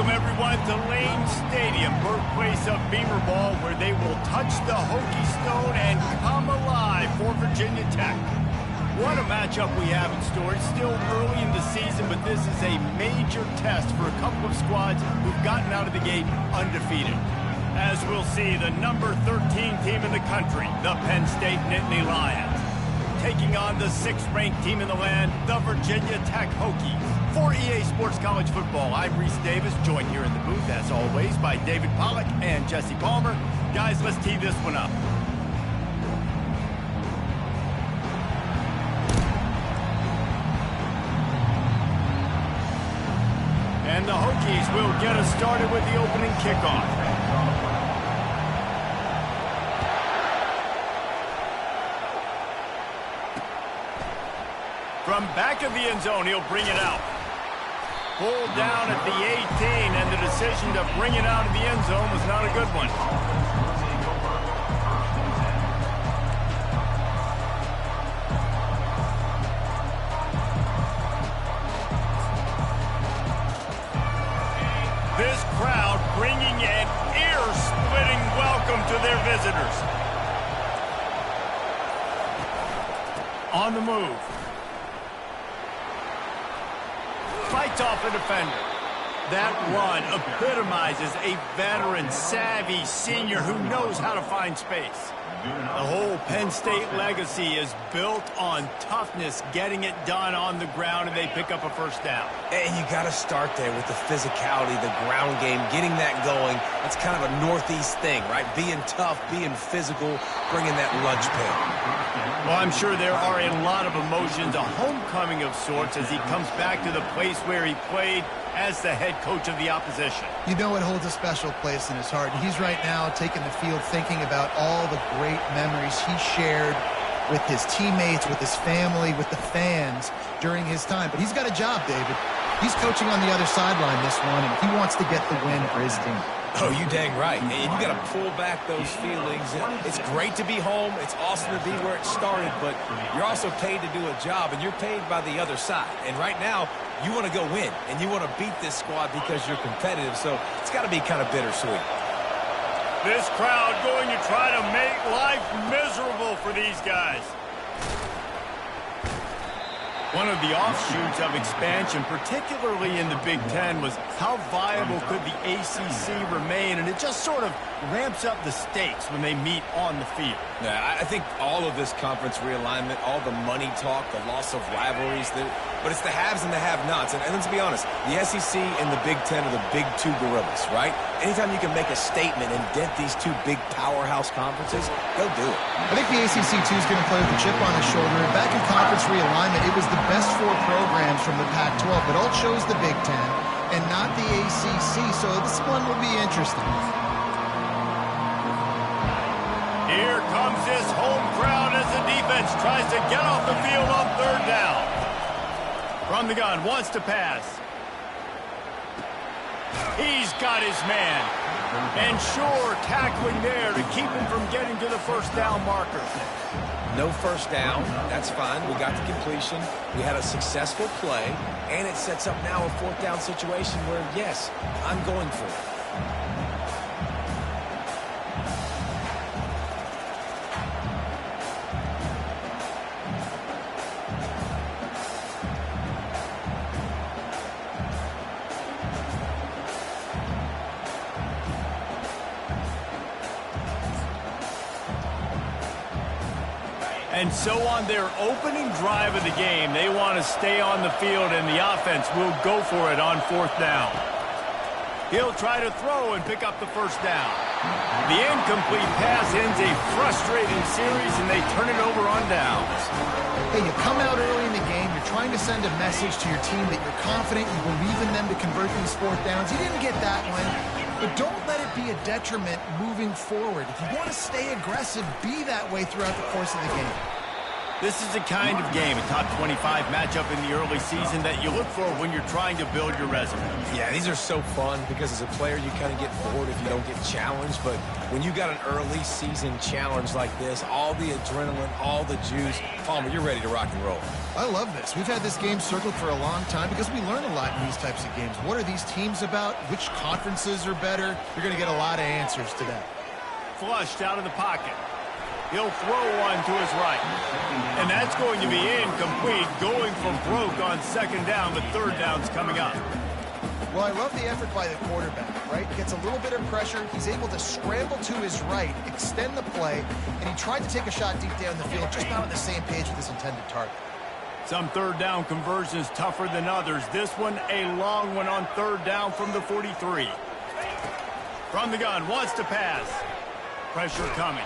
Welcome, everyone, to Lane Stadium, birthplace of Beamer Ball, where they will touch the Hokie Stone and come alive for Virginia Tech. What a matchup we have in store. It's still early in the season, but this is a major test for a couple of squads who've gotten out of the gate undefeated. As we'll see, the number 13 team in the country, the Penn State Nittany Lions, taking on the 6th-ranked team in the land, the Virginia Tech Hokies. For EA Sports College Football, I'm Reese Davis, joined here in the booth, as always, by David Pollack and Jesse Palmer. Guys, let's tee this one up. And the Hokies will get us started with the opening kickoff. From back of the end zone, he'll bring it out. Pulled down at the 18, and the decision to bring it out of the end zone was not a good one. This crowd bringing an ear-splitting welcome to their visitors. On the move. Fights off a defender. That run epitomizes a veteran, savvy senior who knows how to find space. The whole Penn State legacy is built on toughness, getting it done on the ground, and they pick up a first down. And you got to start there with the physicality, the ground game, getting that going. That's kind of a Northeast thing, right? Being tough, being physical, bringing that lunch pail. Well, I'm sure there are a lot of emotions, a homecoming of sorts, as he comes back to the place where he played as the head coach of the opposition. You know it holds a special place in his heart. He's right now taking the field thinking about all the great memories he shared with his teammates, with his family, with the fans during his time. But he's got a job, David. He's coaching on the other sideline this one, and he wants to get the win for his team. Oh, you dang right. And you got to pull back those feelings. It's great to be home. It's awesome to be where it started, but you're also paid to do a job, and you're paid by the other side. And right now, you want to go win, and you want to beat this squad because you're competitive, so it's got to be kind of bittersweet. This crowd going to try to make life miserable for these guys. One of the offshoots of expansion, particularly in the Big Ten, was how viable could the ACC remain, and it just sort of ramps up the stakes when they meet on the field. Yeah, I think all of this conference realignment, all the money talk, the loss of rivalries, but it's the haves and the have-nots. And let's be honest, the SEC and the Big Ten are the big two gorillas, right? Anytime you can make a statement and dent these two big powerhouse conferences, they'll do it. I think the ACC, too, is going to play with a chip on his shoulder. Back in conference realignment, it was the best 4 programs from the Pac-12, but all chose the Big Ten and not the ACC, so this one will be interesting. Here comes this home crowd as the defense tries to get off the field on 3rd down. From the gun, wants to pass. He's got his man. And sure, tackling there to keep him from getting to the first down marker. No first down. That's fine. We got the completion. We had a successful play. And it sets up now a 4th down situation where, yes, I'm going for it. And so on their opening drive of the game, they want to stay on the field, and the offense will go for it on 4th down. He'll try to throw and pick up the first down. The incomplete pass ends a frustrating series, and they turn it over on downs. Hey, you come out early in the game, you're trying to send a message to your team that you're confident, you believe in them to convert these 4th downs. You didn't get that one, but don't let it be a detriment moving forward. If you want to stay aggressive, be that way throughout the course of the game. This is the kind of game, a top 25 matchup in the early season that you look for when you're trying to build your resume. Yeah, these are so fun because as a player, you kind of get bored if you don't get challenged. But when you got an early season challenge like this, all the adrenaline, all the juice, Palmer, you're ready to rock and roll. I love this. We've had this game circled for a long time because we learn a lot in these types of games. What are these teams about? Which conferences are better? You're going to get a lot of answers to that. Flushed out of the pocket. He'll throw one to his right. And that's going to be incomplete, going for broke on second down, but third down's coming up. Well, I love the effort by the quarterback, right? Gets a little bit of pressure. He's able to scramble to his right, extend the play, and he tried to take a shot deep down the field, just not on the same page with his intended target. Some third down conversions tougher than others. This one, a long one on third down from the 43. From the gun, wants to pass. Pressure coming.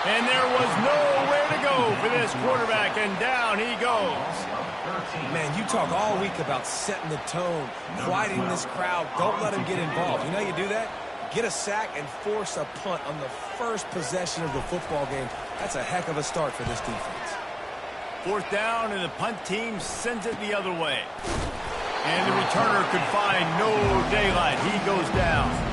And there was nowhere to go for this quarterback, and down he goes. Man, you talk all week about setting the tone, quieting this crowd. Don't let him get involved. You know how you do that? Get a sack and force a punt on the first possession of the football game. That's a heck of a start for this defense. Fourth down, and the punt team sends it the other way. And the returner could find no daylight. He goes down.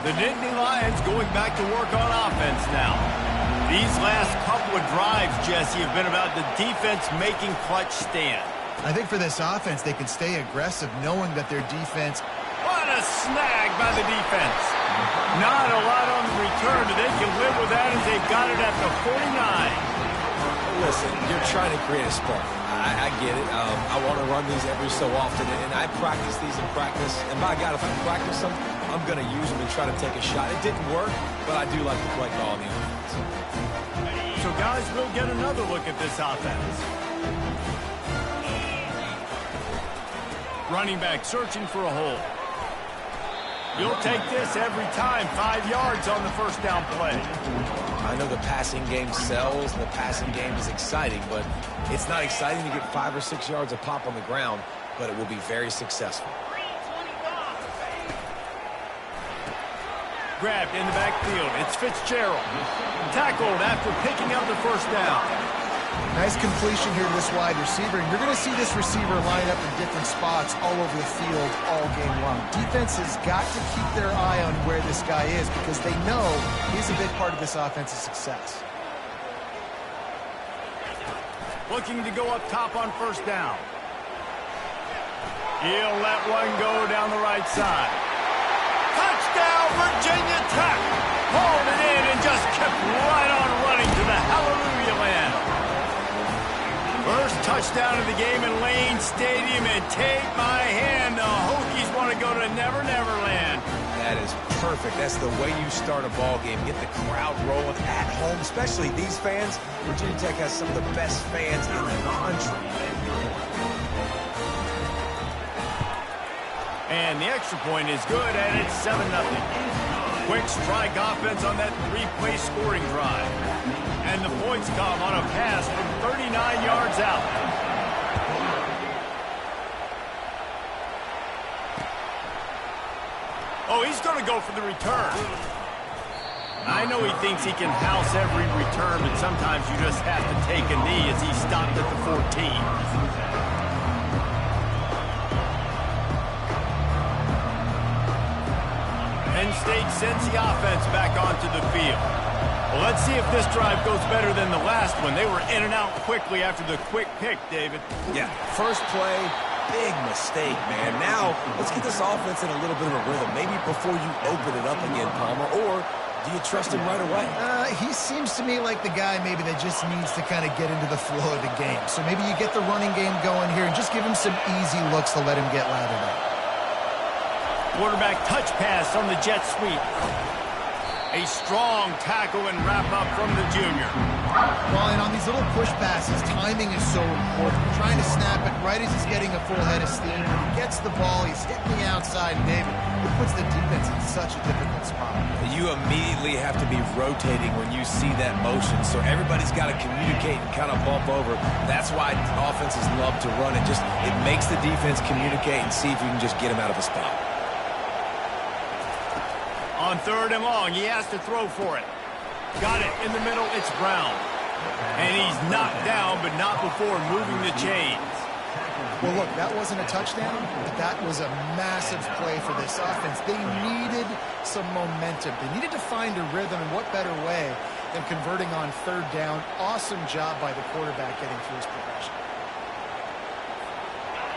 The Nittany Lions going back to work on offense now. These last couple of drives, Jesse, have been about the defense making clutch stand. I think for this offense, they can stay aggressive knowing that their defense... What a snag by the defense. Not a lot on the return, but they can live with that as they got it at the 49. Listen, you're trying to create a spark. I get it. I want to run these every so often, and I practice these in practice. And by God, if I practice them, I'm going to use them and try to take a shot. It didn't work, but I do like to play call on the offense. So, guys, we'll get another look at this offense. Running back searching for a hole. You'll take this every time. 5 yards on the first down play. I know the passing game sells, the passing game is exciting, but it's not exciting to get 5 or 6 yards of pop on the ground, but it will be very successful. Grabbed in the backfield. It's Fitzgerald. Tackled after picking up the first down. Nice completion here to this wide receiver, and you're going to see this receiver line up in different spots all over the field all game long. Defense has got to keep their eye on where this guy is because they know he's a big part of this offense's success. Looking to go up top on first down. He'll let one go down the right side. Touchdown, Virginia Tech! Hauled it in and just kept right on running to the hallelujah land. First touchdown of the game in Lane Stadium, and take my hand, the Hokies want to go to Never Never Land. That is perfect. That's the way you start a ball game. Get the crowd rolling at home, especially these fans. Virginia Tech has some of the best fans in the country. And the extra point is good, and it's 7-0. Quick strike offense on that three-play scoring drive. And the points come on a pass from 39 yards out. Oh, he's going to go for the return. I know he thinks he can house every return, but sometimes you just have to take a knee as he stopped at the 14. Penn State sends the offense back onto the field. Well, let's see if this drive goes better than the last one. They were in and out quickly after the quick pick, David. Yeah, first play, big mistake, man. Now, let's get this offense in a little bit of a rhythm. Maybe before you open it up again, Palmer, or do you trust him right away? He seems to me like the guy maybe that just needs to kind of get into the flow of the game. So maybe you get the running game going here and just give him some easy looks to let him get lathered up. Quarterback touch pass on the jet sweep. A strong tackle and wrap-up from the junior. Well, and on these little push passes, timing is so important. Trying to snap it right as he's getting a full head of steam. When he gets the ball, he's hitting the outside, and David, it puts the defense in such a difficult spot. You immediately have to be rotating when you see that motion, so everybody's got to communicate and kind of bump over. That's why offenses love to run it. It makes the defense communicate and see if you can just get him out of a spot. On 3rd and long, he has to throw for it. Got it in the middle, it's Brown. And he's knocked down, but not before moving the chains. Well, look, that wasn't a touchdown, but that was a massive play for this offense. They needed some momentum. They needed to find a rhythm, and what better way than converting on 3rd down. Awesome job by the quarterback getting through his progression.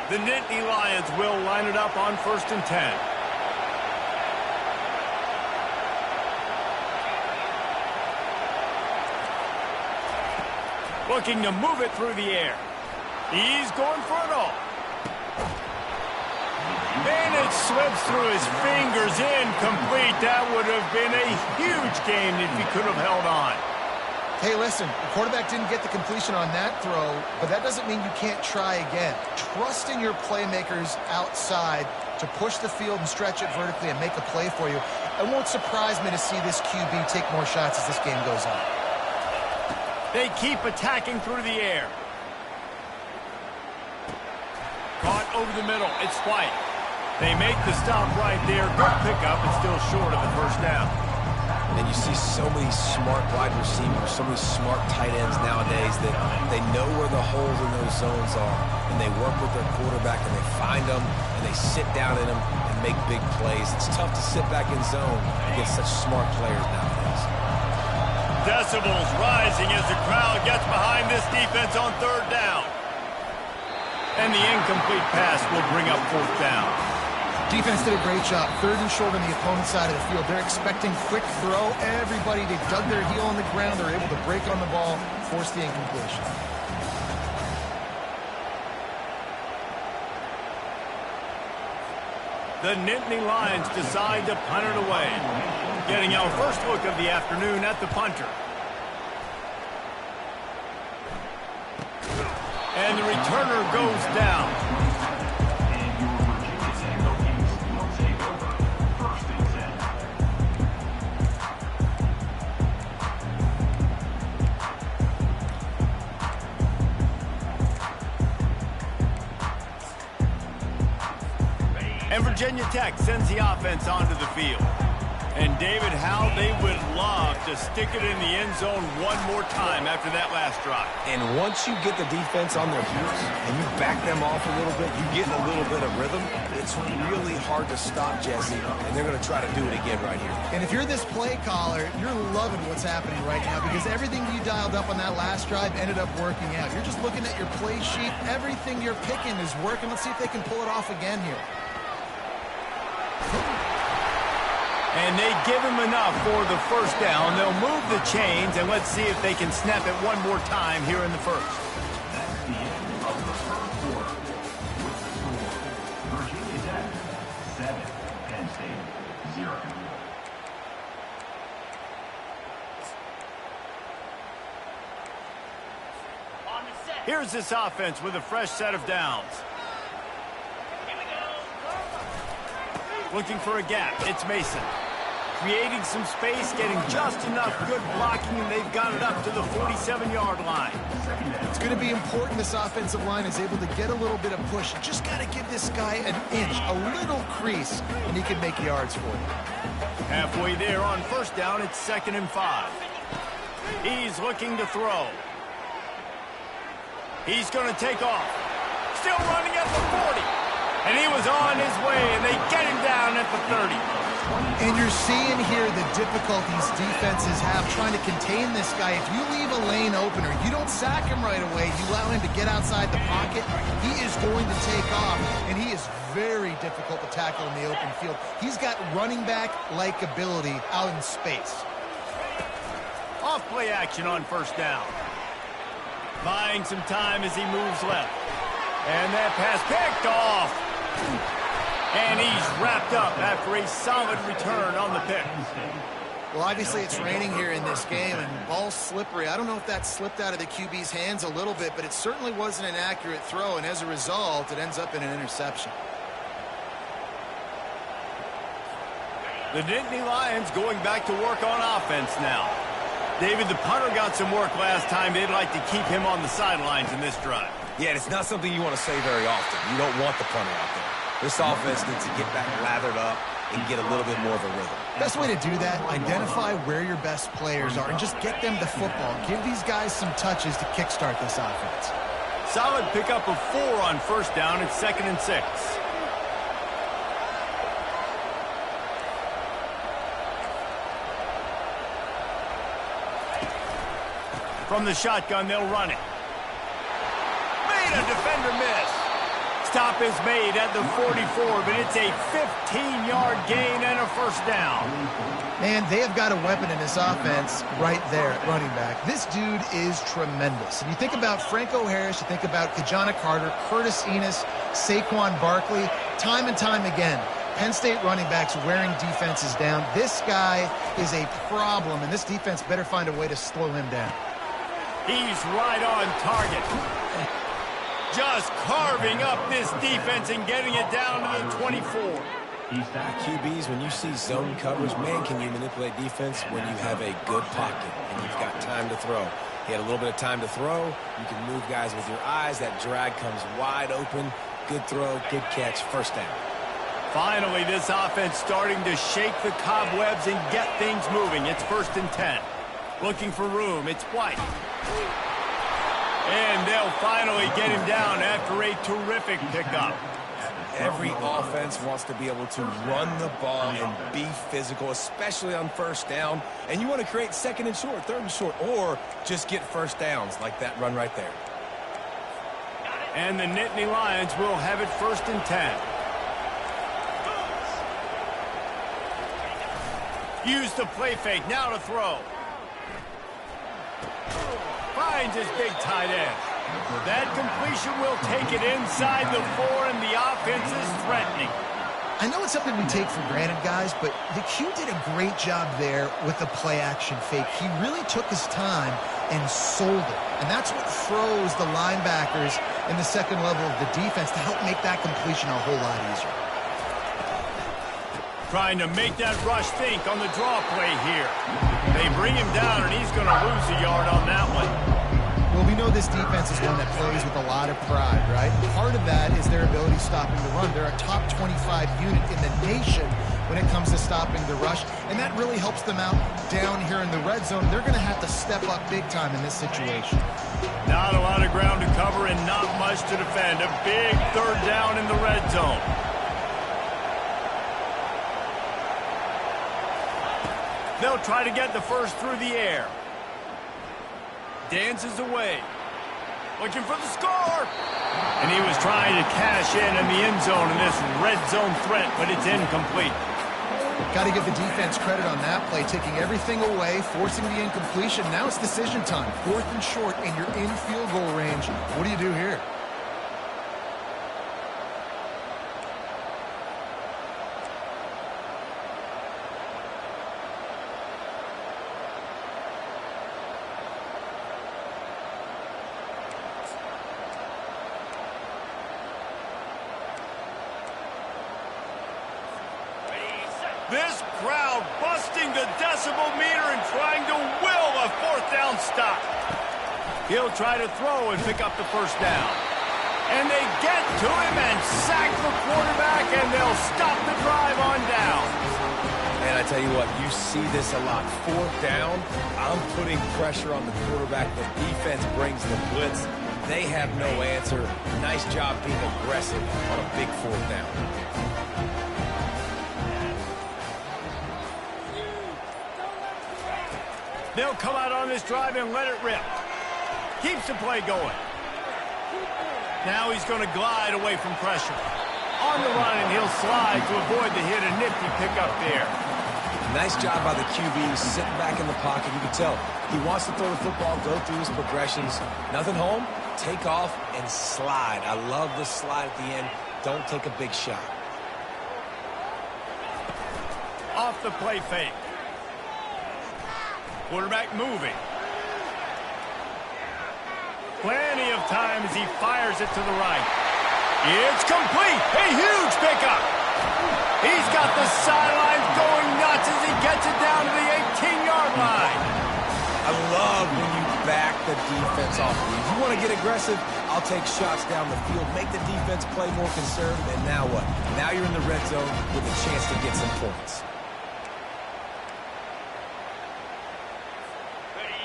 The Nittany Lions will line it up on 1st and 10. Looking to move it through the air. He's going for it all. And it slips through his fingers, incomplete. That would have been a huge gain if he could have held on. Hey, listen, the quarterback didn't get the completion on that throw, but that doesn't mean you can't try again. Trust in your playmakers outside to push the field and stretch it vertically and make a play for you. It won't surprise me to see this QB take more shots as this game goes on. They keep attacking through the air. Caught over the middle. It's White. They make the stop right there. Good pickup, but still short of the 1st down. And you see so many smart wide receivers, so many smart tight ends nowadays that they know where the holes in those zones are, and they work with their quarterback, and they find them, and they sit down in them and make big plays. It's tough to sit back in zone against such smart players nowadays. Decibels rising as the crowd gets behind this defense on 3rd down. And the incomplete pass will bring up 4th down. Defense did a great job. 3rd and short on the opponent's side of the field. They're expecting quick throw. Everybody, they dug their heel on the ground. They're able to break on the ball, force the incompletion. The Nittany Lions decide to punt it away. Getting our first look of the afternoon at the punter. And the returner goes down. And Virginia Tech sends the offense onto the field. And David, how they would love to stick it in the end zone one more time after that last drive. And once you get the defense on their heels and you back them off a little bit, you get a little bit of rhythm, it's really hard to stop, Jesse, and they're going to try to do it again right here. And if you're this play caller, you're loving what's happening right now because everything you dialed up on that last drive ended up working out. You're just looking at your play sheet. Everything you're picking is working. Let's see if they can pull it off again here. And they give him enough for the 1st down. They'll move the chains, and let's see if they can snap it one more time here in the 1st. That's the end of the 1st quarter. With the score, Virginia Tech 7, Penn State 0. Here's this offense with a fresh set of downs. Looking for a gap. It's Mason. Creating some space, getting just enough good blocking, and they've got it up to the 47-yard line. It's going to be important this offensive line is able to get a little bit of push. Just got to give this guy an inch, a little crease, and he can make yards for you. Halfway there on 1st down, it's 2nd and 5. He's looking to throw. He's going to take off. Still running at the 40. And he was on his way, and they get him down at the 30. And you're seeing here the difficulties defenses have trying to contain this guy. If you leave a lane open or you don't sack him right away, you allow him to get outside the pocket, he is going to take off, and he is very difficult to tackle in the open field. He's got running back-like ability out in space. Off play action on 1st down. Buying some time as he moves left. And that pass picked off. And he's wrapped up after a solid return on the pick. Well, obviously it's raining here in this game, and the ball's slippery. I don't know if that slipped out of the QB's hands a little bit, but it certainly wasn't an accurate throw, and as a result, it ends up in an interception. The Nittany Lions going back to work on offense now. David, the punter got some work last time. They'd like to keep him on the sidelines in this drive. Yeah, it's not something you want to say very often. You don't want the punter out there. This offense needs to get back lathered up and get a little bit more of a rhythm. Best way to do that, identify where your best players are and just get them the football. Give these guys some touches to kickstart this offense. Solid pickup of 4 on first down. It's 2nd and 6. From the shotgun, they'll run it. Made a defender miss. Stop is made at the 44, but it's a 15-yard gain and a first down. Man, they have got a weapon in this offense right there at running back. This dude is tremendous. And you think about Franco Harris, you think about Kajana Carter, Curtis Enos, Saquon Barkley, time and time again. Penn State running backs wearing defenses down. This guy is a problem, and this defense better find a way to slow him down. He's right on target. Just carving up this defense and getting it down to the 24. QBs, when you see zone coverage, man, can you manipulate defense when you have a good pocket and you've got time to throw. He had a little bit of time to throw. You can move guys with your eyes. That drag comes wide open. Good throw, good catch, first down. Finally, this offense starting to shake the cobwebs and get things moving. It's 1st and 10. Looking for room. It's White. And they'll finally get him down after a terrific pickup. Every offense wants to be able to run the ball and be physical, especially on first down. And you want to create 2nd and short, 3rd and short, or just get first downs like that run right there. And the Nittany Lions will have it 1st and 10. Use the play fake. Now to throw. Finds his big tight end. That completion will take it inside the 4, and the offense is threatening. I know it's something we take for granted, guys, but the Q did a great job there with the play-action fake. He really took his time and sold it. And that's what froze the linebackers in the second level of the defense to help make that completion a whole lot easier. Trying to make that rush think on the draw play here. They bring him down, and he's going to lose a yard on that one. Well, we know this defense is one that plays with a lot of pride, right? Part of that is their ability stopping the run. They're a top 25 unit in the nation when it comes to stopping the rush, and that really helps them out down here in the red zone. They're going to have to step up big time in this situation. Not a lot of ground to cover and not much to defend. A big 3rd down in the red zone. They'll try to get the first through the air. Dances away. Looking for the score. And he was trying to cash in the end zone in this red zone threat, but it's incomplete. Got to give the defense credit on that play, taking everything away, forcing the incompletion. Now it's decision time. 4th and short, and you're in field goal range. What do you do here? This crowd busting the decibel meter and trying to will a 4th down stop. He'll try to throw and pick up the first down. And they get to him and sack the quarterback, and they'll stop the drive on down. And I tell you what, you see this a lot. 4th down, I'm putting pressure on the quarterback. The defense brings the blitz. They have no answer. Nice job being aggressive on a big 4th down. They'll come out on this drive and let it rip. Keeps the play going. Now he's going to glide away from pressure. On the run, and he'll slide to avoid the hit. A nifty pickup there. Nice job by the QB, sitting back in the pocket. You can tell he wants to throw the football, go through his progressions. Nothing home, take off, and slide. I love the slide at the end. Don't take a big shot. Off the play fake. Quarterback moving. Plenty of time as he fires it to the right. It's complete. A huge pickup. He's got the sidelines going nuts as he gets it down to the 18-yard line. I love when you back the defense off. If you want to get aggressive, I'll take shots down the field, make the defense play more conservative, and now what? Now you're in the red zone with a chance to get some points.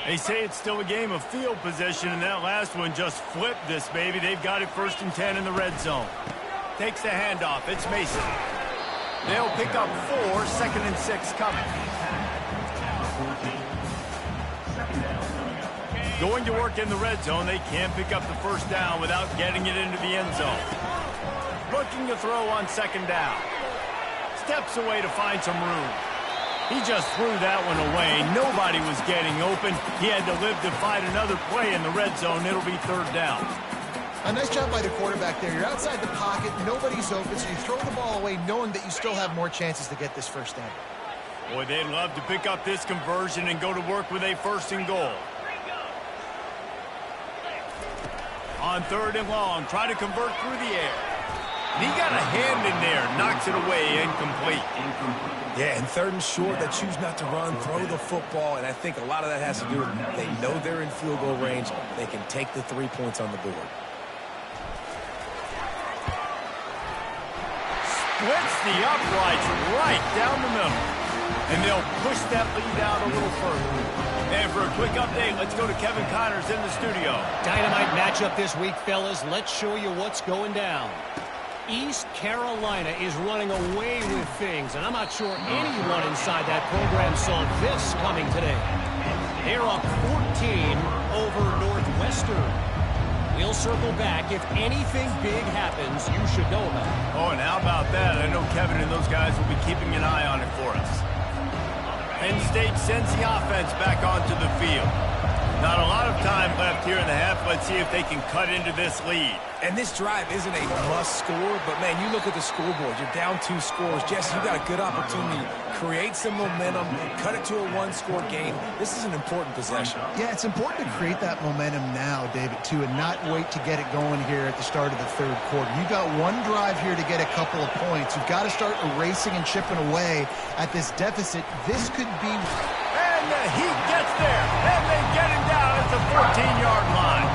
They say it's still a game of field position, and that last one just flipped this baby. They've got it 1st and 10 in the red zone. Takes the handoff. It's Mason. They'll pick up 4, 2nd and 6 coming. Going to work in the red zone, they can't pick up the 1st down without getting it into the end zone. Looking to throw on 2nd down. Steps away to find some room. He just threw that one away. Nobody was getting open. He had to live to fight another play in the red zone. It'll be 3rd down. A nice job by the quarterback there. You're outside the pocket. Nobody's open, so you throw the ball away knowing that you still have more chances to get this 1st down. Boy, they'd love to pick up this conversion and go to work with a 1st and goal. On 3rd and long, try to convert through the air. And he got a hand in there, knocks it away, incomplete. Yeah, and 3rd and short, they choose not to run, throw the football, and I think a lot of that has to do with they know they're in field goal range. They can take the 3 points on the board. Splits the uprights right down the middle. And they'll push that lead out a little further. And for a quick update, let's go to Kevin Connors in the studio. Dynamite matchup this week, fellas. Let's show you what's going down. East Carolina is running away with things, and I'm not sure anyone inside that program saw this coming today. They're up 14 over Northwestern. We'll circle back. If anything big happens, you should know about it. Oh, and how about that? I know Kevin and those guys will be keeping an eye on it for us. Penn State sends the offense back onto the field. Not a lot of time left here in the half. Let's see if they can cut into this lead. And this drive isn't a must score, but, man, you look at the scoreboard. You're down 2 scores. Jesse, you got a good opportunity. Create some momentum. Cut it to a 1-score game. This is an important possession. Yeah, it's important to create that momentum now, David, too, and not wait to get it going here at the start of the 3rd quarter. You've got one drive here to get a couple of points. You've got to start erasing and chipping away at this deficit. This could be... And the Heat gets there, and they get him down at the 14-yard line.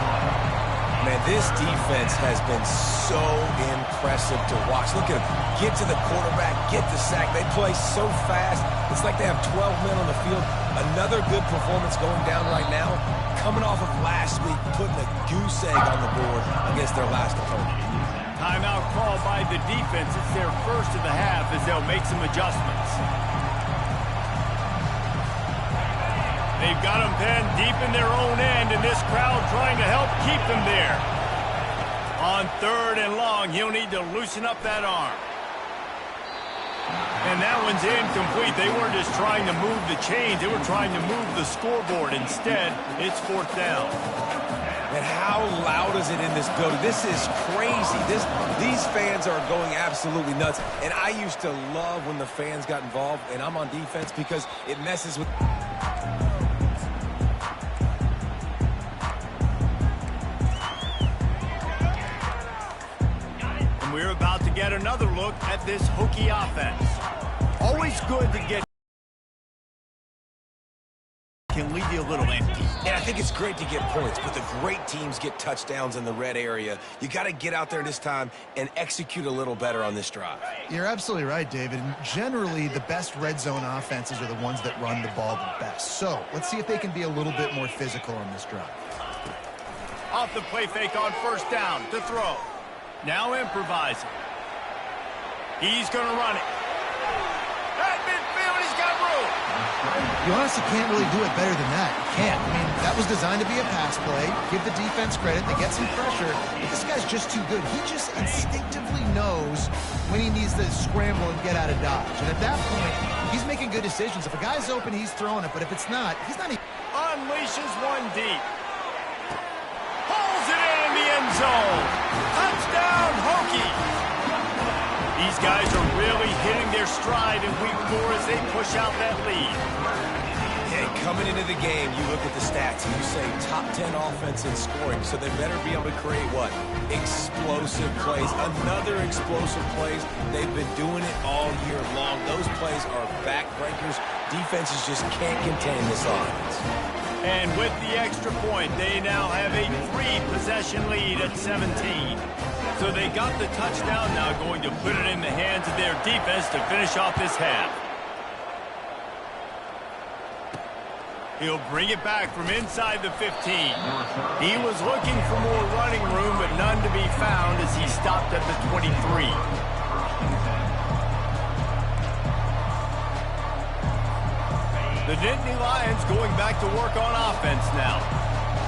Man, this defense has been so impressive to watch. Look at them. Get to the quarterback, get the sack. They play so fast. It's like they have 12 men on the field. Another good performance going down right now. Coming off of last week, putting a goose egg on the board against their last opponent. Timeout called by the defense. It's their 1st of the half as they'll make some adjustments. They've got them pinned deep in their own end, and this crowd trying to help keep them there. On 3rd and long, he'll need to loosen up that arm. And that one's incomplete. They weren't just trying to move the chains. They were trying to move the scoreboard. Instead, it's 4th down. And how loud is it in this building? This is crazy. These fans are going absolutely nuts. And I used to love when the fans got involved, and I'm on defense because it messes with... We're about to get another look at this Hokie offense. Always good to get... Can leave you a little empty. And I think it's great to get points, but the great teams get touchdowns in the red area. You got to get out there this time and execute a little better on this drive. You're absolutely right, David. And generally, the best red zone offenses are the ones that run the ball the best. So let's see if they can be a little bit more physical on this drive. Off the play fake on 1st down to throw. Now improvising. He's going to run it. At midfield, he's got room. You honestly can't really do it better than that. You can't. I mean, that was designed to be a pass play. Give the defense credit. They get some pressure. But this guy's just too good. He just instinctively knows when he needs to scramble and get out of dodge. And at that point, he's making good decisions. If a guy's open, he's throwing it. But if it's not, he's not even... Unleashes one deep. Pulls it in the end zone. Touchdown, Hokie. These guys are really hitting their stride in week 4 as they push out that lead. Yeah, Coming into the game, you look at the stats and you say top 10 offense in scoring, so they better be able to create what? Explosive plays. Another explosive plays. They've been doing it all year long. Those plays are backbreakers. Defenses just can't contain this offense. And with the extra point, they now have a 3-possession lead at 17. So they got the touchdown, now going to put it in the hands of their defense to finish off this half. He'll bring it back from inside the 15. He was looking for more running room, but none to be found as he stopped at the 23. The Nittany Lions going back to work on offense now.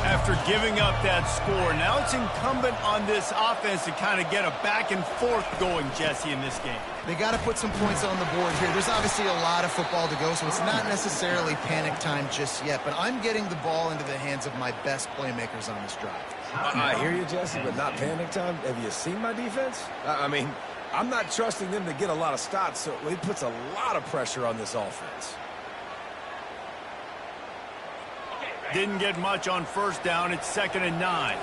After giving up that score, now it's incumbent on this offense to kind of get a back and forth going, Jesse, in this game. They got to put some points on the board here. There's obviously a lot of football to go, so it's not necessarily panic time just yet, but I'm getting the ball into the hands of my best playmakers on this drive. I hear you, Jesse, but not panic time. Have you seen my defense? I mean, I'm not trusting them to get a lot of stops, so it puts a lot of pressure on this offense. Didn't get much on first down. It's 2nd and 9.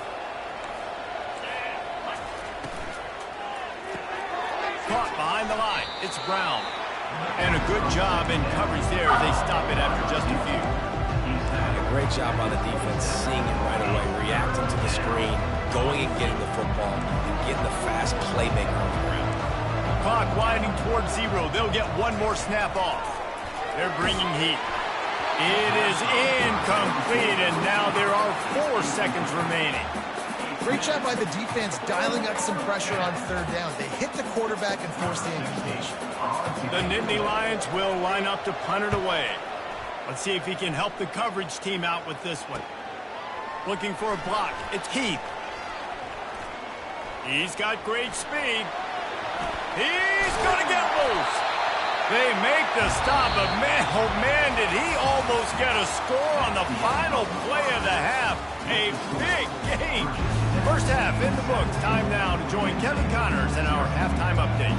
Caught behind the line. It's Brown. And a good job in coverage there as they stop it after just a few. A great job on the defense, seeing it right away, reacting to the screen, going and getting the football, and getting the fast playmaker on the ground. Clock winding towards 0. They'll get one more snap off. They're bringing heat. It is incomplete, and now there are 4 seconds remaining. Great job by the defense dialing up some pressure on 3rd down. They hit the quarterback and forced the incompletion. The Nittany Lions will line up to punt it away. Let's see if he can help the coverage team out with this one. Looking for a block. It's Keith. He's got great speed. He's going to get loose. They make the stop, but man, oh man, did he almost get a score on the final play of the half. A big game. First half in the books. Time now to join Kevin Connors in our halftime update.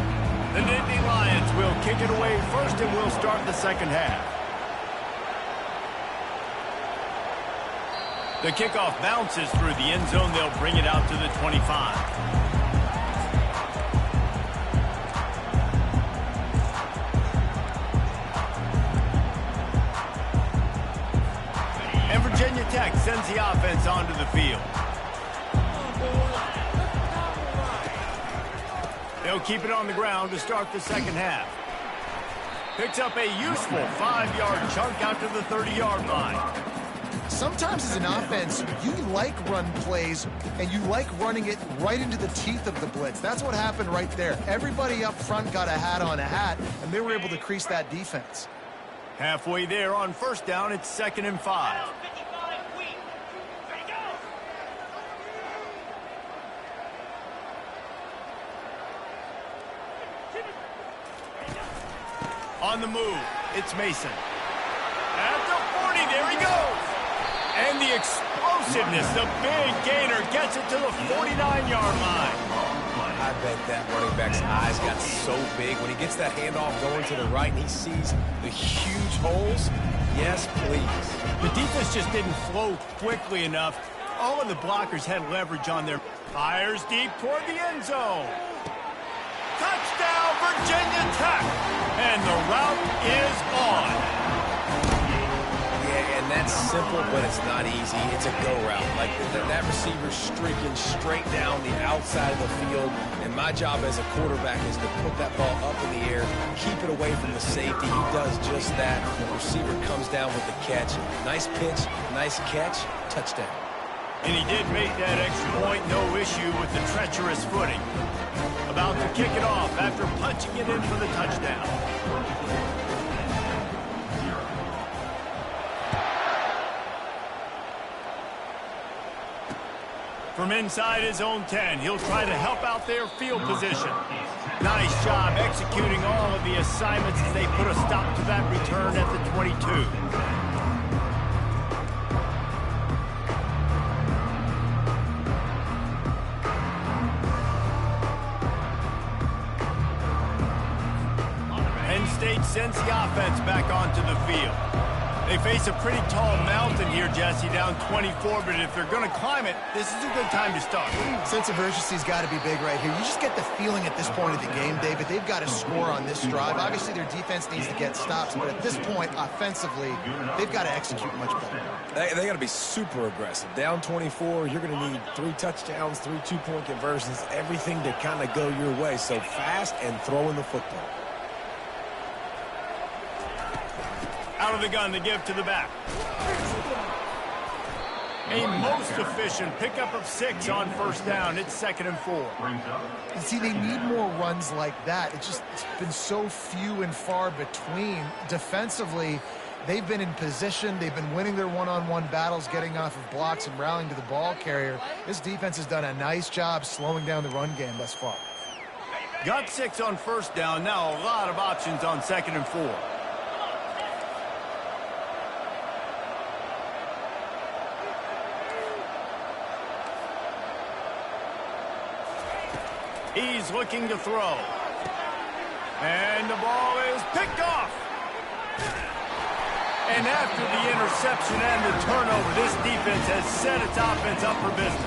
The Nittany Lions will kick it away first, and we'll start the second half. The kickoff bounces through the end zone. They'll bring it out to the 25. Virginia Tech sends the offense onto the field. They'll keep it on the ground to start the second half. Picks up a useful 5-yard chunk out to the 30-yard line. Sometimes as an offense, you like run plays, and you like running it right into the teeth of the blitz. That's what happened right there. Everybody up front got a hat on a hat, and they were able to crease that defense. Halfway there on first down, it's 2nd and 5. On the move, it's Mason. At the 40, there he goes. And the explosiveness, the big gainer gets it to the 49-yard line. I bet that running back's eyes got so big when he gets that handoff going to the right and he sees the huge holes. Yes, please. The defense just didn't flow quickly enough. All of the blockers had leverage on their fires deep toward the end zone. Touchdown, Virginia Tech. And the route is on. Yeah, and that's simple, but it's not easy. It's a go route. Like that receiver streaking straight down the outside of the field. And my job as a quarterback is to put that ball up in the air, keep it away from the safety. He does just that. The receiver comes down with the catch. Nice pitch, nice catch, touchdown. And he did make that extra point, no issue with the treacherous footing. About to kick it off after punching it in for the touchdown. From inside his own 10, he'll try to help out their field position. Nice job executing all of the assignments as they put a stop to that return at the 22. Penn State sends the offense back onto the field. They face a pretty tall mountain here, Jesse, down 24, but if they're going to climb it, this is a good time to start. Sense of urgency's got to be big right here. You just get the feeling at this point of the game, David, they've got to score on this drive. Obviously, their defense needs to get stops, but at this point, offensively, they've got to execute much better. They got to be super aggressive. Down 24, you're going to need 3 touchdowns, 3 two-point conversions, everything to kind of go your way. So fast and throwing the football. Out of the gun, the give to the back. A most efficient pickup of 6 on first down. It's 2nd and 4. You see, they need more runs like that. It's been so few and far between. Defensively, they've been in position. They've been winning their one-on-one battles, getting off of blocks and rallying to the ball carrier. This defense has done a nice job slowing down the run game thus far. Got 6 on first down. Now a lot of options on 2nd and 4. He's looking to throw. And the ball is picked off. And after the interception and the turnover, this defense has set its offense up for business.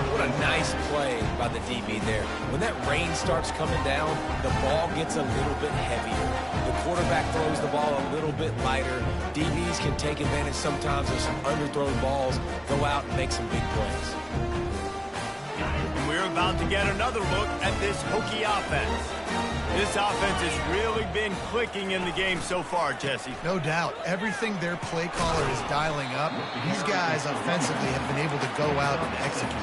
What a nice play by the DB there. When that rain starts coming down, the ball gets a little bit heavier. The quarterback throws the ball a little bit lighter. DBs can take advantage sometimes of some underthrown balls, go out and make some big plays. We're about to get another look at this Hokie offense. This offense has really been clicking in the game so far, Jesse. No doubt. Everything their play caller is dialing up, these guys offensively have been able to go out and execute.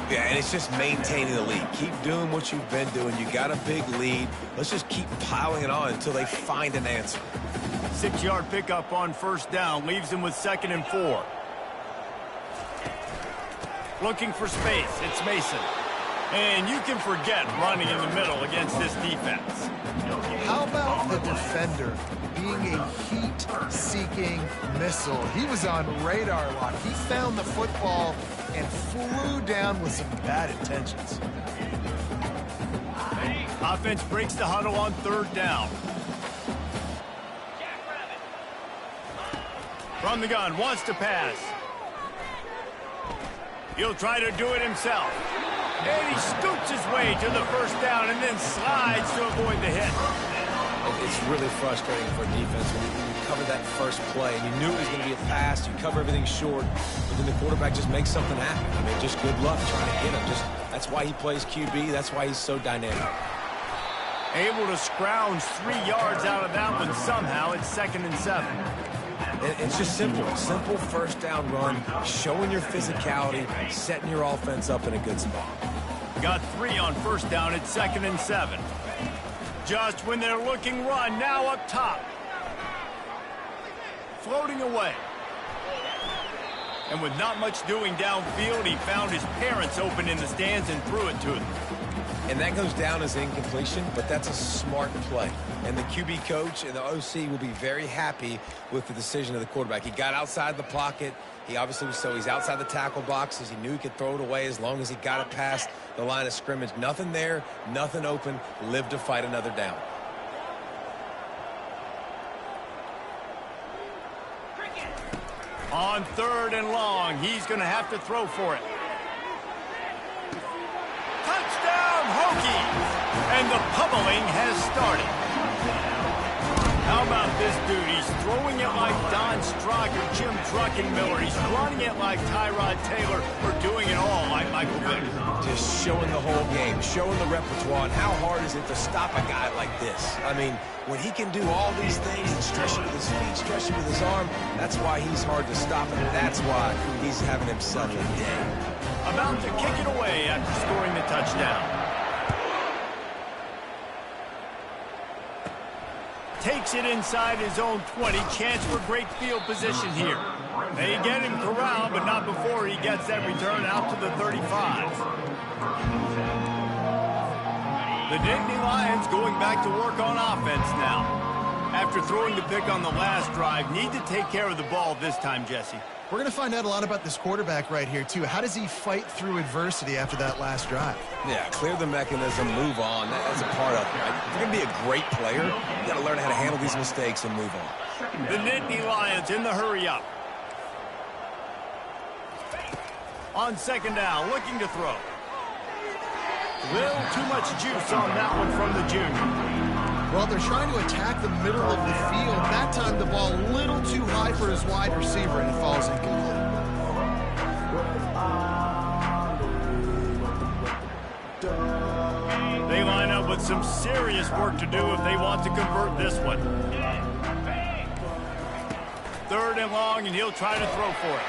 Yeah, and it's just maintaining the lead. Keep doing what you've been doing. You got a big lead. Let's just keep piling it on until they find an answer. 6-yard pickup on first down leaves them with 2nd and 4. Looking for space. It's Mason. And you can forget running in the middle against this defense. How about the defender being a heat-seeking missile? He was on radar lock. He found the football and flew down with some bad intentions. Offense breaks the huddle on 3rd down. From the gun, wants to pass. He'll try to do it himself. And he scoots his way to the first down and then slides to avoid the hit. It's really frustrating for a defense when you cover that first play and you knew it was going to be a pass, you cover everything short, but then the quarterback just makes something happen. I mean, just good luck trying to get him. That's why he plays QB. That's why he's so dynamic. Able to scrounge 3 yards out of that one somehow. It's 2nd and 7. It's just simple first down run, showing your physicality, setting your offense up in a good spot. Got 3 on first down. It's 2nd and 7. Just when they're looking run, now up top. Floating away. And with not much doing downfield, he found his parents open in the stands and threw it to them. And that goes down as incompletion, but that's a smart play. And the QB coach and the OC will be very happy with the decision of the quarterback. He got outside the pocket. He obviously was he's outside the tackle boxes. He knew he could throw it away as long as he got it past the line of scrimmage. Nothing there, nothing open. Live to fight another down. On 3rd and long, he's going to have to throw for it. Touchdown, Hokies! And the pummeling has started. How about this dude? He's throwing it like Don Strock or Jim Druckenmiller. He's running it like Tyrod Taylor, or doing it all like Michael Vick. Just showing the whole game, showing the repertoire, and how hard is it to stop a guy like this? I mean, when he can do all these things and stretch it with his feet, stretch it with his arm, that's why he's hard to stop, and that's why he's having himself a day. About to kick it away after scoring the touchdown. Takes it inside his own 20. Chance for great field position here. They get him corralled, but not before he gets that return out to the 35. The Nittany Lions going back to work on offense now. After throwing the pick on the last drive, need to take care of the ball this time, Jesse. We're going to find out a lot about this quarterback right here, too. How does he fight through adversity after that last drive? Yeah, clear the mechanism, move on. That's a part of it, right? If you're going to be a great player, you got to learn how to handle these mistakes and move on. The Nittany Lions in the hurry-up. On second down, looking to throw. Little too much juice on that one from the junior. Well, they're trying to attack the middle of the field. That time, the ball a little too high for his wide receiver, and it falls incomplete. They line up with some serious work to do if they want to convert this one. 3rd and long, and he'll try to throw for it.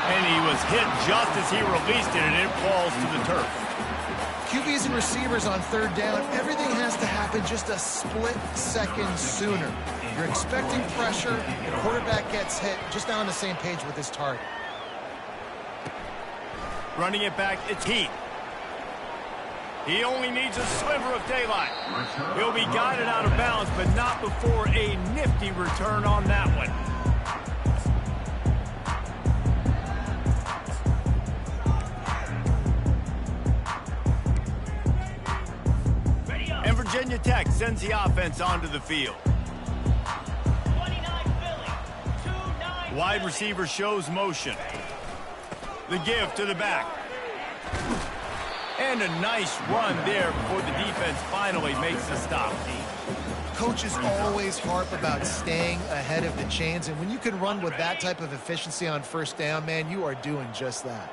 And he was hit just as he released it, and it falls to the turf. QBs and receivers on 3rd down, everything has to happen just a split second sooner. You're expecting pressure, the quarterback gets hit, just not on the same page with his target. Running it back, it's Heath. He only needs a sliver of daylight. He'll be guided out of bounds, but not before a nifty return on that one. And Virginia Tech sends the offense onto the field. 29 Philly, 2-9. Wide receiver shows motion. The give to the back. And a nice run there before the defense finally makes the stop. Coaches always harp about staying ahead of the chains, and when you can run with that type of efficiency on 1st down, man, you are doing just that.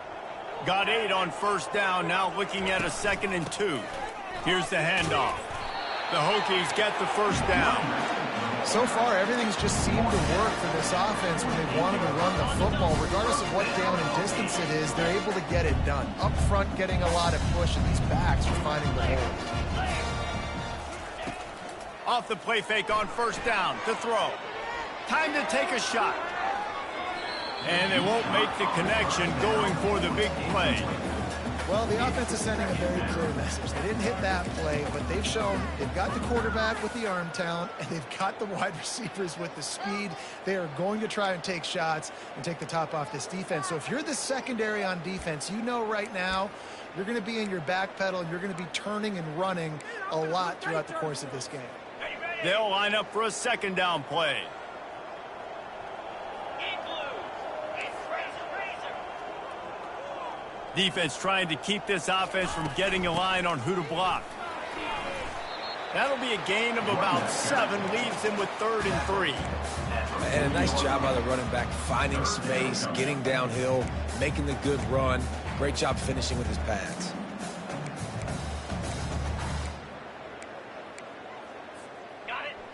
Got 8 on 1st down, now looking at a 2nd and 2. Here's the handoff. The Hokies get the 1st down. So far, everything's just seemed to work for this offense when they wanted to run the football. Regardless of what down and distance it is, they're able to get it done. Up front, getting a lot of push, and these backs are finding the holes. Off the play fake on 1st down to throw. Time to take a shot. And they won't make the connection going for the big play. Well, the offense is sending a very clear message. They didn't hit that play, but they've shown they've got the quarterback with the arm talent, and they've got the wide receivers with the speed. They are going to try and take shots and take the top off this defense. So if you're the secondary on defense, you know right now you're going to be in your back pedal, and you're going to be turning and running a lot throughout the course of this game. They'll line up for a 2nd down play. Defense trying to keep this offense from getting a line on who to block. That'll be a gain of about 7, leaves him with 3rd and 3. And a nice job by the running back, finding space, getting downhill, making the good run. Great job finishing with his pads.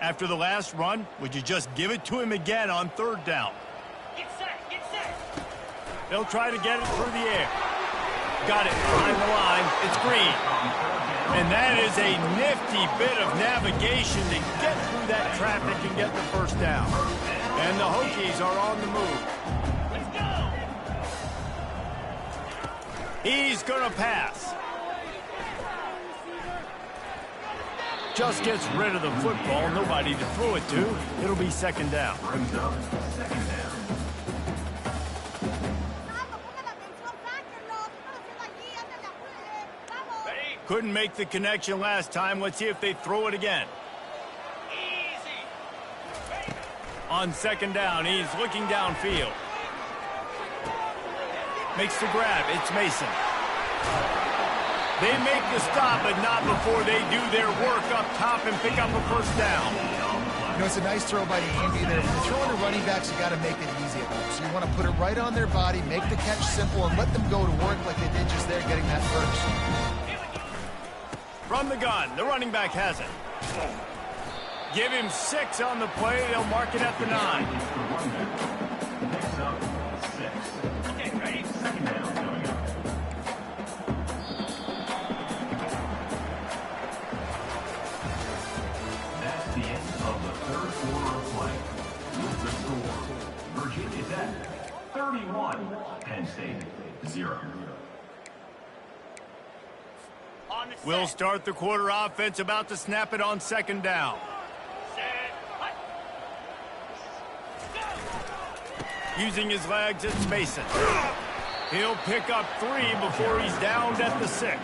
After the last run, would you just give it to him again on 3rd down? Get set, get set. They'll try to get it through the air. Got it behind the line. It's Green. And that is a nifty bit of navigation to get through that traffic and get the 1st down. And the Hokies are on the move. Let's go. He's going to pass. Just gets rid of the football. Nobody to throw it to. It'll be 2nd down. Couldn't make the connection last time. Let's see if they throw it again. Easy. On 2nd down, he's looking downfield. Makes the grab. It's Mason. They make the stop, but not before they do their work up top and pick up a 1st down. You know, it's a nice throw by the QB there. When you're throwing to running backs, you got to make it easy at them. So you want to put it right on their body, make the catch simple, and let them go to work like they did just there, getting that 1st. From the gun, the running back has it. Give him 6 on the play. They'll mark it at the 9. Next up, 6. Okay, ready? 2nd down coming up. That's the end of the 3rd quarter of play. With the score, Virginia Tech 31, Penn State 0. We'll start the quarter offense, about to snap it on 2nd down. Set. Hut. Using his legs, it's Mason. He'll pick up 3 before he's downed at the 6.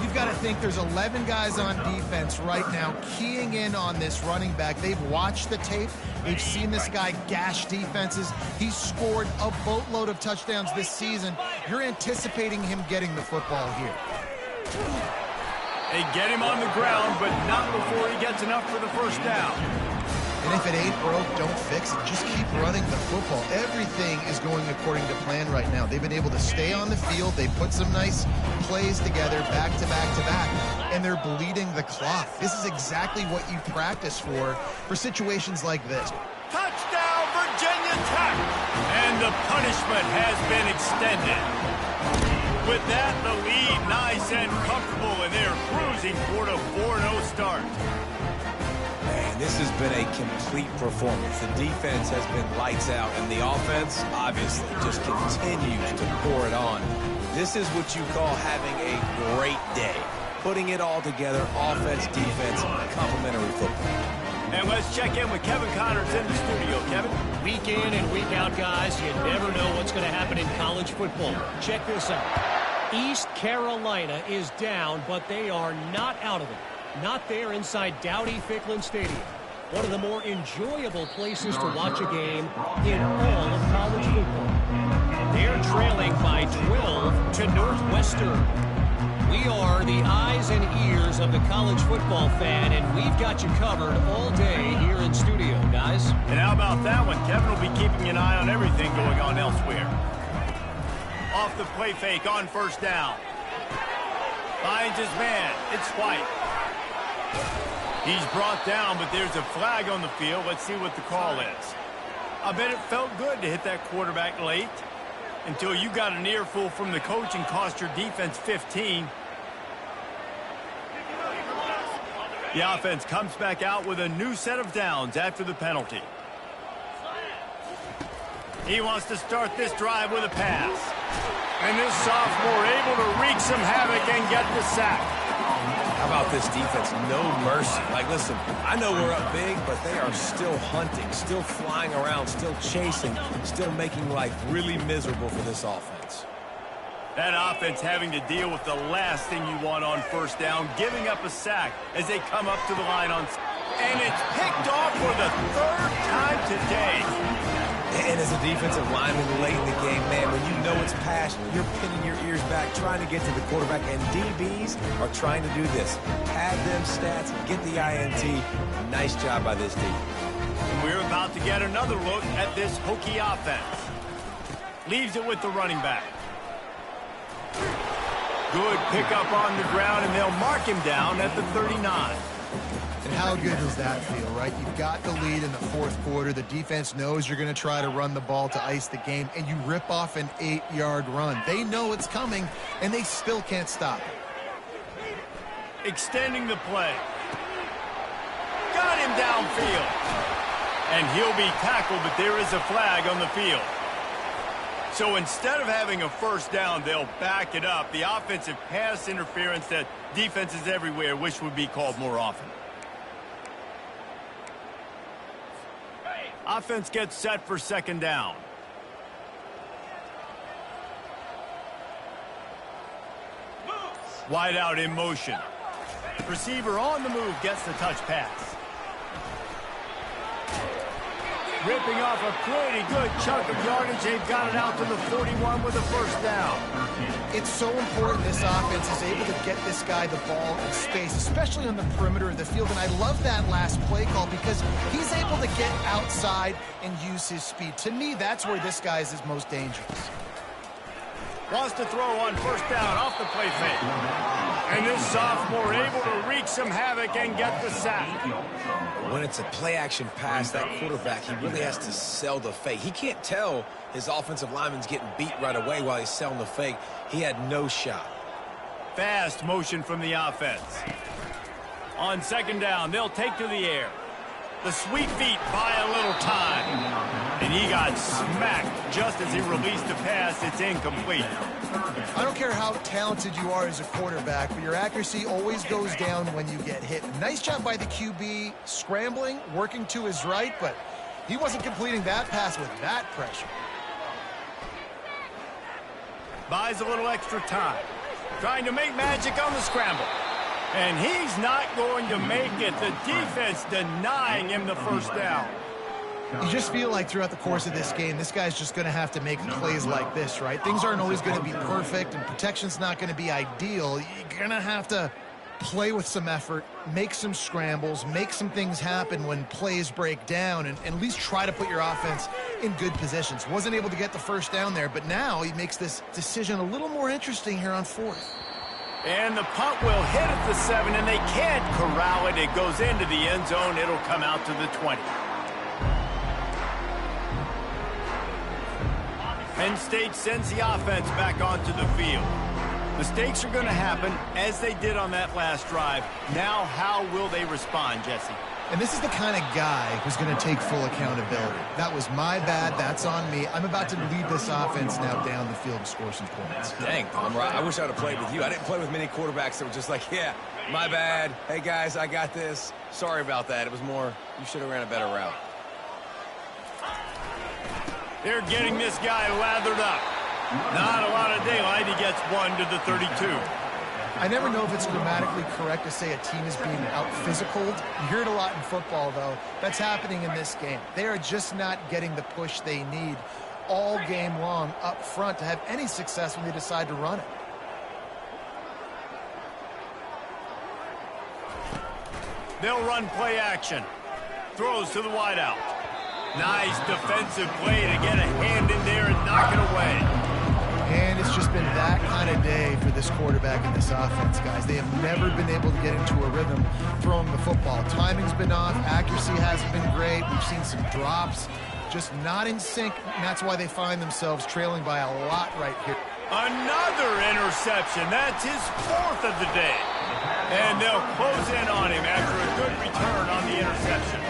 You've got to think there's 11 guys on defense right now keying in on this running back. They've watched the tape. They've seen this guy gash defenses. He's scored a boatload of touchdowns this season. You're anticipating him getting the football here. They get him on the ground, but not before he gets enough for the first down. And if it ain't broke, don't fix it. Just keep running the football. Everything is going according to plan right now. They've been able to stay on the field. They put some nice plays together back to back to back, and they're bleeding the clock. This is exactly what you practice for situations like this. Touchdown, Virginia Tech! And the punishment has been extended. With that, the lead nice and comfortable, and they're cruising toward a 4-0 start. Man, this has been a complete performance. The defense has been lights out, and the offense, obviously, just continues to pour it on. This is what you call having a great day. Putting it all together, offense, defense, complementary football. And let's check in with Kevin Connors in the studio. Kevin? Week in and week out, guys, you never know what's going to happen in college football. Check this out. East Carolina is down, but they are not out of it. Not there inside Dowdy-Ficklin Stadium. One of the more enjoyable places to watch a game in all of college football. They're trailing by 12 to Northwestern. We are the eyes and ears of the college football fan, and we've got you covered all day here in studio, guys. And how about that one? Kevin will be keeping an eye on everything going on elsewhere. Off the play fake on first down. Finds his man. It's White. He's brought down, but there's a flag on the field. Let's see what the call is. I bet it felt good to hit that quarterback late until you got an earful from the coach and cost your defense 15. The offense comes back out with a new set of downs after the penalty. He wants to start this drive with a pass. And this sophomore able to wreak some havoc and get the sack. How about this defense? No mercy. Like, listen, I know we're up big, but they are still hunting, still flying around, still chasing, still making life really miserable for this offense. That offense having to deal with the last thing you want on first down, giving up a sack as they come up to the line on... And it's picked off for the 3rd time today. And as a defensive lineman late in the game, man, when you know it's past, you're pinning your ears back, trying to get to the quarterback, and DBs are trying to do this. Pad them stats, get the INT. Nice job by this D. And we're about to get another look at this Hokie offense. Leaves it with the running back. Good pickup on the ground, and they'll mark him down at the 39. And how good does that feel, right? You've got the lead in the 4th quarter. The defense knows you're going to try to run the ball to ice the game, and you rip off an 8-yard run. They know it's coming, and they still can't stop it. Extending the play. Got him downfield. And he'll be tackled, but there is a flag on the field. So instead of having a first down, they'll back it up. The offensive pass interference that defenses everywhere wish would be called more often. Offense gets set for 2nd down. Wide out in motion. Receiver on the move gets the touch pass. Ripping off a pretty good chunk of yardage. They've got it out to the 41 with a first down. It's so important this offense is able to get this guy the ball in space, especially on the perimeter of the field. And I love that last play call because he's able to get outside and use his speed. To me, that's where this guy is his most dangerous. Wants to throw on first down off the play fake. And this sophomore able to wreak some havoc and get the sack. When it's a play-action pass, that quarterback, he really has to sell the fake. He can't tell his offensive lineman's getting beat right away while he's selling the fake. He had no shot. Fast motion from the offense. On 2nd down, they'll take to the air. The sweet feet buy a little time. And he got smacked just as he released the pass. It's incomplete. I don't care how talented you are as a quarterback, but your accuracy always goes down when you get hit. Nice job by the QB scrambling, working to his right, but He wasn't completing that pass with that pressure. Buys a little extra time. Trying to make magic on the scramble. And he's not going to make it. The defense denying him the first down. You just feel like throughout the course of this game, this guy's just going to have to make plays like this, right? Things aren't always going to be perfect, and protection's not going to be ideal. You're going to have to play with some effort, make some scrambles, make some things happen when plays break down, and at least try to put your offense in good positions. Wasn't able to get the first down there, but now he makes this decision a little more interesting here on fourth. And the punt will hit at the 7, and they can't corral it. It goes into the end zone. It'll come out to the 20. Penn State sends the offense back onto the field. Mistakes are going to happen, as they did on that last drive. Now, how will they respond, Jesse? And this is the kind of guy who's going to take full accountability. That was my bad. That's on me. I'm about to lead this offense now down the field and score some points. Dang, Tom, I wish I would have played with you. I didn't play with many quarterbacks that were just like, yeah, my bad. Hey, guys, I got this. Sorry about that. It was more, you should have ran a better route. They're getting this guy lathered up. Not a lot of daylight. He gets 1 to the 32. I never know if it's grammatically correct to say a team is being out-physicaled. You hear it a lot in football, though. That's happening in this game. They are just not getting the push they need all game long up front to have any success when they decide to run it. They'll run play action. Throws to the wideout. Nice defensive play to get a hand in there and knock it away. And it's just been that kind of day for this quarterback and this offense, guys. They have never been able to get into a rhythm throwing the football. Timing's been off. Accuracy hasn't been great. We've seen some drops. Just not in sync, and that's why they find themselves trailing by a lot right here. Another interception. That's his 4th of the day. And they'll close in on him after a good return on the interception.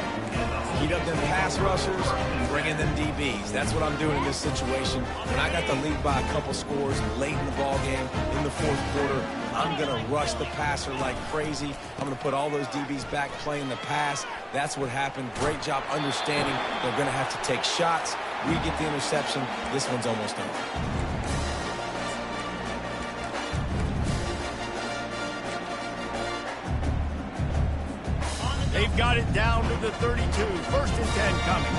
Heat up them pass rushers, bring in them DBs. That's what I'm doing in this situation. When I got the lead by a couple scores late in the ball game, in the fourth quarter, I'm going to rush the passer like crazy. I'm going to put all those DBs back playing the pass. That's what happened. Great job understanding they're going to have to take shots. We get the interception. This one's almost over. They've got it down to the 32. 1st and 10 coming.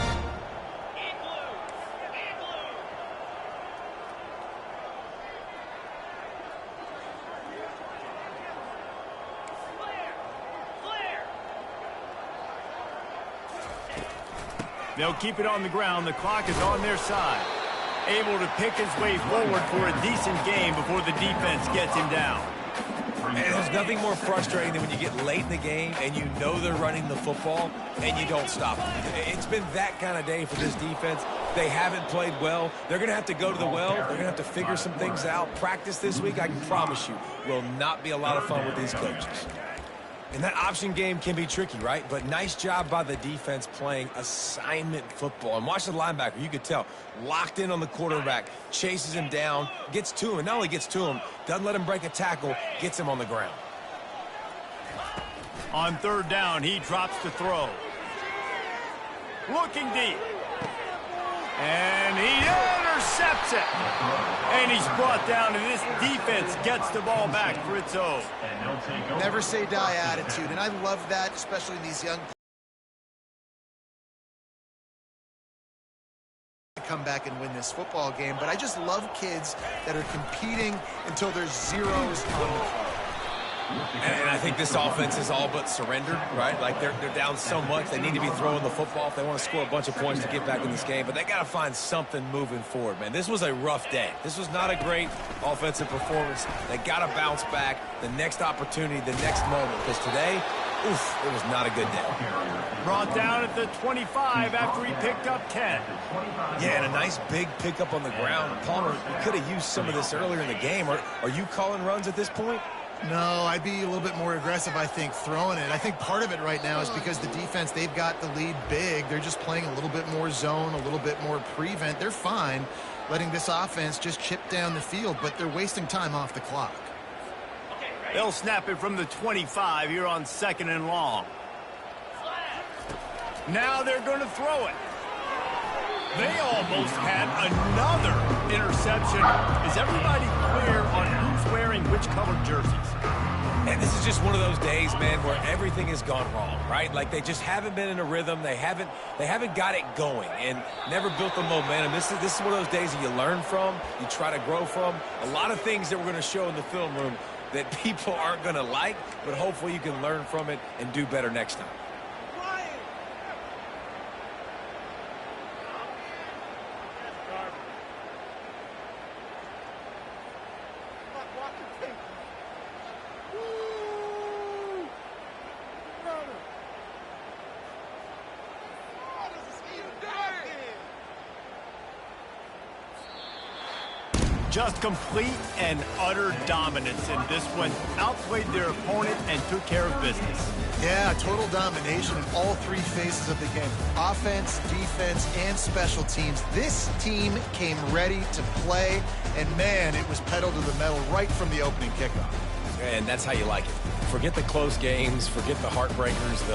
They'll keep it on the ground. The clock is on their side. Able to pick his way forward for a decent game before the defense gets him down. And there's nothing more frustrating than when you get late in the game and you know they're running the football and you don't stop them. It's been that kind of day for this defense. They haven't played well. They're going to have to go to the well. They're going to have to figure some things out. Practice this week, I can promise you, will not be a lot of fun with these coaches. And that option game can be tricky, right? But nice job by the defense playing assignment football. And watch the linebacker. You could tell. Locked in on the quarterback. Chases him down. Gets to him. And not only gets to him, doesn't let him break a tackle. Gets him on the ground. On 3rd down, he drops to throw. Looking deep. And he intercepts it. And he's brought down, and this defense gets the ball back for its own. Never say die attitude, and I love that, especially in these young come back and win this football game. But I just love kids that are competing until there's zeros on the card. And I think this offense is all but surrendered, right? Like they're down so much, they need to be throwing the football if they want to score a bunch of points to get back in this game. But they got to find something moving forward, man. This was a rough day. This was not a great offensive performance. They got to bounce back. The next opportunity, the next moment. Because today, oof, it was not a good day. Brought down at the 25 after he picked up 10. Yeah, and a nice big pickup on the ground. Palmer, you could have used some of this earlier in the game. Are you calling runs at this point? No, I'd be a little bit more aggressive, I think, throwing it. I think part of it right now is because the defense, they've got the lead big. They're just playing a little bit more zone, a little bit more prevent. They're fine letting this offense just chip down the field, but they're wasting time off the clock. They'll snap it from the 25 here on 2nd and long. Now they're going to throw it. They almost had another interception. Is everybody clear on who's wearing which colored jerseys? And this is just one of those days, man, where everything has gone wrong, right? Like they just haven't been in a rhythm. They haven't got it going and never built the momentum. This is one of those days that you learn from, you try to grow from. A lot of things that we're going to show in the film room that people aren't going to like, but hopefully you can learn from it and do better next time. Just complete and utter dominance in this one. Outplayed their opponent and took care of business. Yeah, total domination in all three phases of the game. Offense, defense, and special teams. This team came ready to play, and man, it was pedal to the metal right from the opening kickoff. And that's how you like it. Forget the close games, forget the heartbreakers,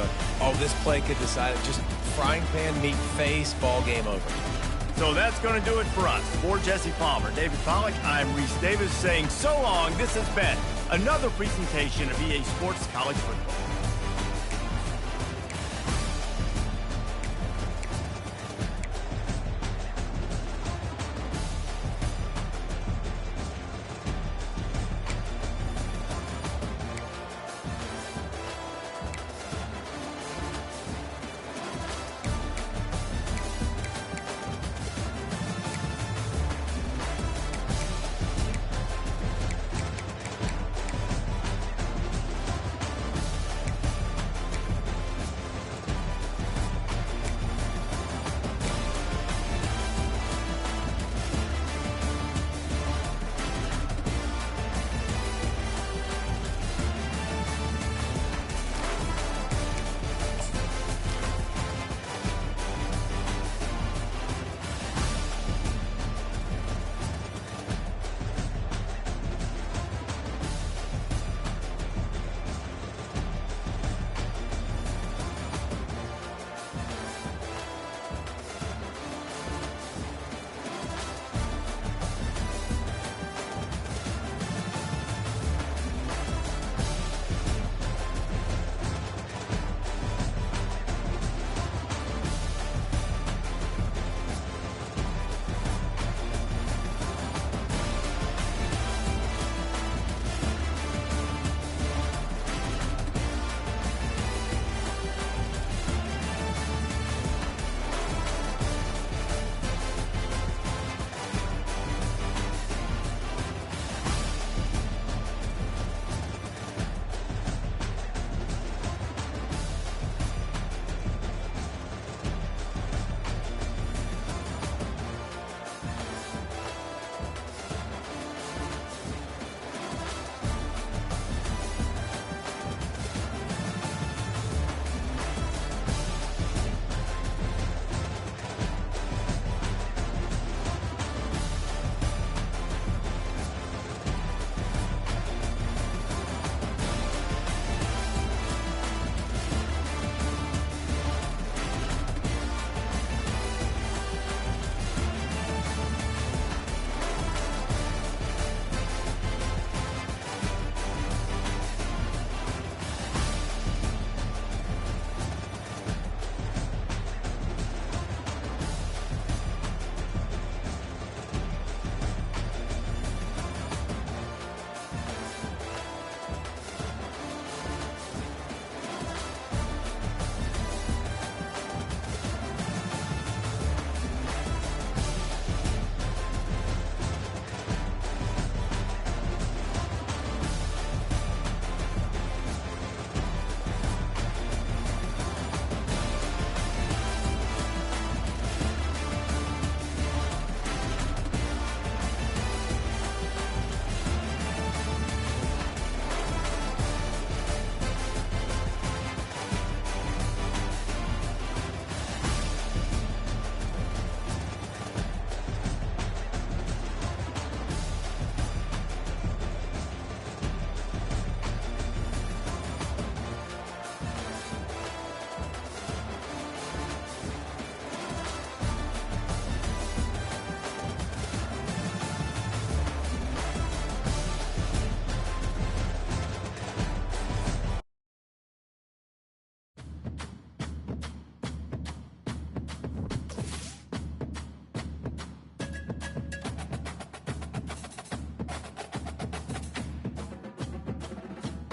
this play could decide it. Just frying pan, meat face, ball game over. So that's going to do it for us. For Jesse Palmer, David Pollack, I'm Reese Davis saying so long. This has been another presentation of EA Sports College Football.